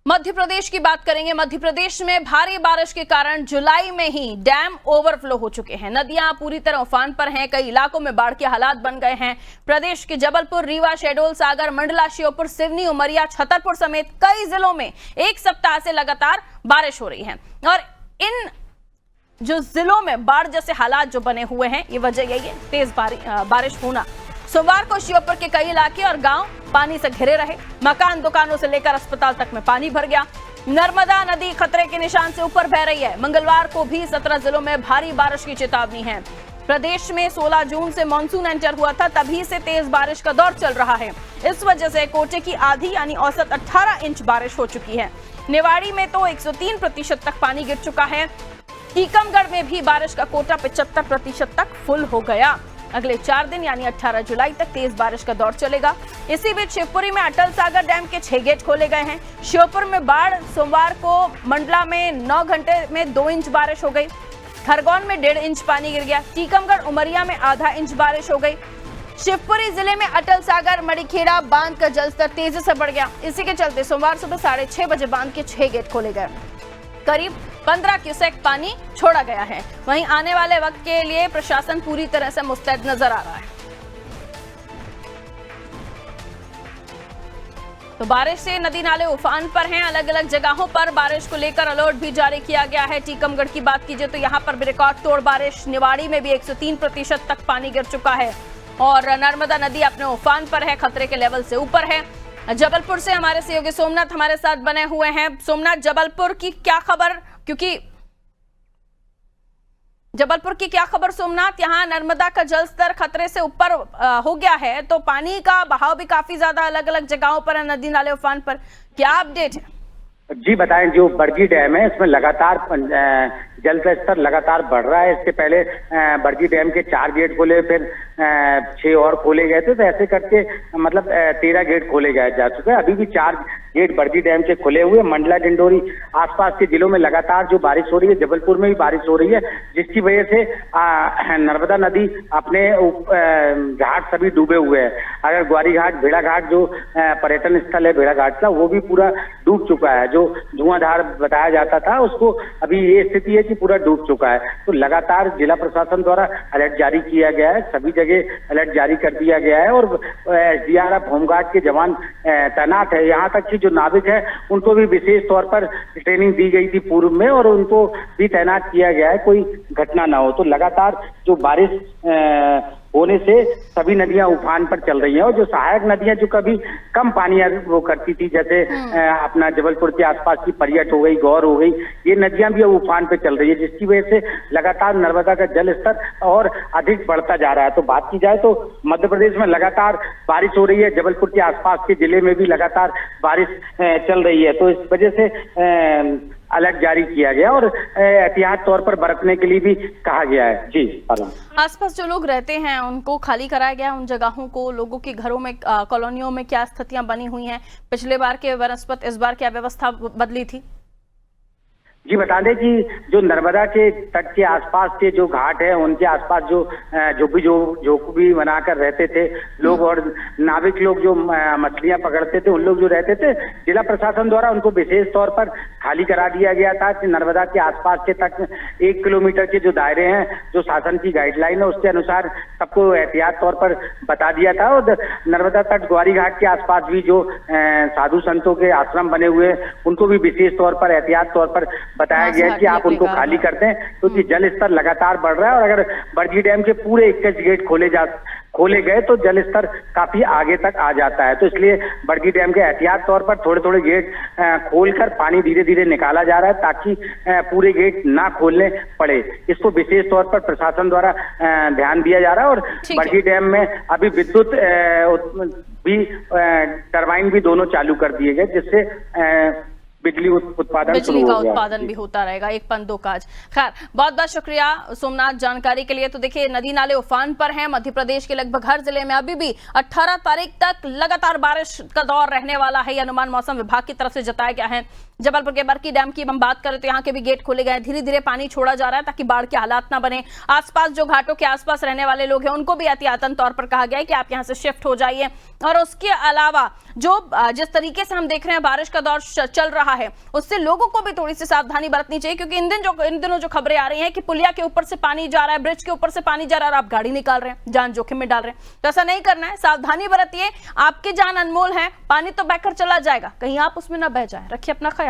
मध्य प्रदेश की बात करेंगे। मध्य प्रदेश में भारी बारिश के कारण जुलाई में ही डैम ओवरफ्लो हो चुके हैं। नदियां पूरी तरह उफान पर हैं। कई इलाकों में बाढ़ के हालात बन गए हैं। प्रदेश के जबलपुर, रीवा, शहडोल, सागर, मंडला, श्योपुर, सिवनी, उमरिया, छतरपुर समेत कई जिलों में एक सप्ताह से लगातार बारिश हो रही है। और इन जो जिलों में बाढ़ जैसे हालात जो बने हुए हैं, ये वजह यही है तेज बारिश होना। सोमवार को श्योपुर के कई इलाके और गांव पानी से घिरे रहे। मकान, दुकानों से लेकर अस्पताल तक में पानी भर गया। नर्मदा नदी खतरे के निशान से ऊपर बह रही है। मंगलवार को भी 17 जिलों में भारी बारिश की चेतावनी है। प्रदेश में 16 जून से मानसून एंटर हुआ था, तभी से तेज बारिश का दौर चल रहा है। इस वजह से कोटे की आधी यानी औसत 18 इंच बारिश हो चुकी है। निवाड़ी में तो 103% तक पानी गिर चुका है। टीकमगढ़ में भी बारिश का कोटा 75% तक फुल हो गया। अगले 4 दिन यानी 18 जुलाई तक तेज बारिश का दौर चलेगा। इसी बीच शिवपुरी में अटल सागर डैम के 6 गेट खोले गए हैं। श्योपुर में बाढ़, सोमवार को मंडला में 9 घंटे में 2 इंच बारिश हो गई। खरगोन में 1.5 इंच पानी गिर गया। टीकमगढ़, उमरिया में आधा इंच बारिश हो गई। शिवपुरी जिले में अटल सागर मड़ीखेड़ा बांध का जलस्तर तेजी से बढ़ गया। इसी के चलते सोमवार सुबह 6:30 बजे बांध के 6 गेट खोले गए। करीब 15 क्यूसेक पानी छोड़ा गया है। वहीं आने वाले वक्त के लिए प्रशासन पूरी तरह से मुस्तैद नजर आ रहा है। तो बारिश से नदी नाले उफान पर हैं। अलग अलग जगहों पर बारिश को लेकर अलर्ट भी जारी किया गया है। टीकमगढ़ की बात कीजिए तो यहां पर भी रिकॉर्ड तोड़ बारिश। निवाड़ी में भी 103% तक पानी गिर चुका है और नर्मदा नदी अपने उफान पर है, खतरे के लेवल से ऊपर है। जबलपुर से हमारे सहयोगी सोमनाथ हमारे साथ बने हुए हैं। सोमनाथ, जबलपुर की क्या खबर? क्योंकि जबलपुर की क्या खबर सोमनाथ? यहाँ नर्मदा का जलस्तर खतरे से ऊपर हो गया है, तो पानी का बहाव भी काफी ज्यादा अलग अलग जगहों पर है, नदी नाले उफान पर। क्या अपडेट है? जी बताएं, जो बरगी डैम है इसमें लगातार जल का स्तर लगातार बढ़ रहा है। इससे पहले बरगी डैम के 4 गेट खोले, फिर 6 और खोले गए थे, तो ऐसे करके मतलब 13 गेट खोले गए जा चुके हैं। अभी भी 4 गेट बरगी डैम के खुले हुए। मंडला, डिंडोरी आसपास के जिलों में लगातार जो बारिश हो रही है, जबलपुर में भी बारिश हो रही है, जिसकी वजह से नर्मदा नदी अपने घाट सभी डूबे हुए हैं। अगर ग्वारी घाट, भेड़ा घाट जो पर्यटन स्थल है भेड़ा घाट का, वो भी पूरा डूब चुका है। जो धुआंधार बताया जाता था उसको अभी ये स्थिति है कि पूरा डूब चुका है। तो लगातार जिला प्रशासन द्वारा अलर्ट जारी किया गया है। सभी जगह अलर्ट जारी कर दिया गया है और SDRF, होमगार्ड के जवान तैनात है। यहाँ तक कि जो नाविक है उनको भी विशेष तौर पर ट्रेनिंग दी गई थी पूर्व में और उनको भी तैनात किया गया है, कोई घटना ना हो। तो लगातार जो बारिश होने से सभी नदियां उफान पर चल रही हैं और जो सहायक नदियां जो कभी कम पानी वो करती थी, जैसे अपना जबलपुर के आसपास की परियट हो गई, गौर हो गई, ये नदियां भी अब उफान पे चल रही है, जिसकी वजह से लगातार नर्मदा का जल स्तर और अधिक बढ़ता जा रहा है। तो बात की जाए तो मध्य प्रदेश में लगातार बारिश हो रही है। जबलपुर के आसपास के जिले में भी लगातार बारिश चल रही है। तो इस वजह से अलर्ट जारी किया गया और एहतियात तौर पर बरतने के लिए भी कहा गया है। जी आसपास जो लोग रहते हैं उनको खाली कराया गया उन जगहों को? लोगों के घरों में, कॉलोनियों में क्या स्थितियां बनी हुई हैं? पिछले बार के बनस्पत इस बार क्या व्यवस्था बदली थी? जी बता दें कि जो नर्मदा के तट के आसपास के जो घाट है उनके आसपास जो भी बनाकर रहते थे लोग और नाविक लोग जो मछलियां पकड़ते थे, उन लोग जो रहते थे, जिला प्रशासन द्वारा उनको विशेष तौर पर खाली करा दिया गया था कि नर्मदा के आसपास के तक 1 किलोमीटर के जो दायरे हैं, जो शासन की गाइडलाइन है उसके अनुसार सबको एहतियात तौर पर बता दिया था। और नर्मदा तट, ग्वारी घाट के आसपास भी जो साधु संतों के आश्रम बने हुए हैं उनको भी विशेष तौर पर एहतियात तौर पर बताया गया कि आप उनको खाली कर दें, क्योंकि जल स्तर लगातार बढ़ रहा है। और अगर बरगी डैम के पूरे 21 गेट खोले गए तो जल स्तर काफी आगे तक आ जाता है। तो इसलिए बरगी डैम के एहतियात तौर पर थोड़े थोड़े गेट खोलकर पानी धीरे धीरे निकाला जा रहा है, ताकि पूरे गेट ना खोलने पड़े। इसको विशेष तौर पर प्रशासन द्वारा ध्यान दिया जा रहा है। और बरगी डैम में अभी विद्युत भी टरबाइन भी दोनों चालू कर दिए गए, जिससे बिजली का उत्पादन भी होता रहेगा, एक पन दो काज। खैर, बहुत बहुत शुक्रिया सोमनाथ जानकारी के लिए। तो देखिए, नदी नाले उफान पर हैं। मध्य प्रदेश के लगभग हर जिले में अभी भी 18 तारीख तक लगातार बारिश का दौर रहने वाला है, ये अनुमान मौसम विभाग की तरफ से जताया गया है। जबलपुर के बरगी डैम की हम बात करें तो यहाँ के भी गेट खोले गए। धीरे धीरे पानी छोड़ा जा रहा है ताकि बाढ़ के हालात ना बने। आसपास जो घाटों के आसपास रहने वाले लोग हैं उनको भी एहतियातन तौर पर कहा गया है कि आप यहाँ से शिफ्ट हो जाइए। और उसके अलावा जो जिस तरीके से हम देख रहे हैं बारिश का दौर चल रहा है, उससे लोगों को भी थोड़ी सी सावधानी बरतनी चाहिए, क्योंकि इन दिनों जो खबरें आ रही हैं कि पुलिया के ऊपर से पानी जा रहा है, ब्रिज के ऊपर से पानी जा रहा है और आप गाड़ी निकाल रहे हैं, जान जोखिम में डाल रहे हैं। तो ऐसा नहीं करना है, सावधानी बरतिए, आपकी जान अनमोल है, पानी तो बहकर चला जाएगा, कहीं आप उसमें ना बह जाए। रखिए अपना ख्याल।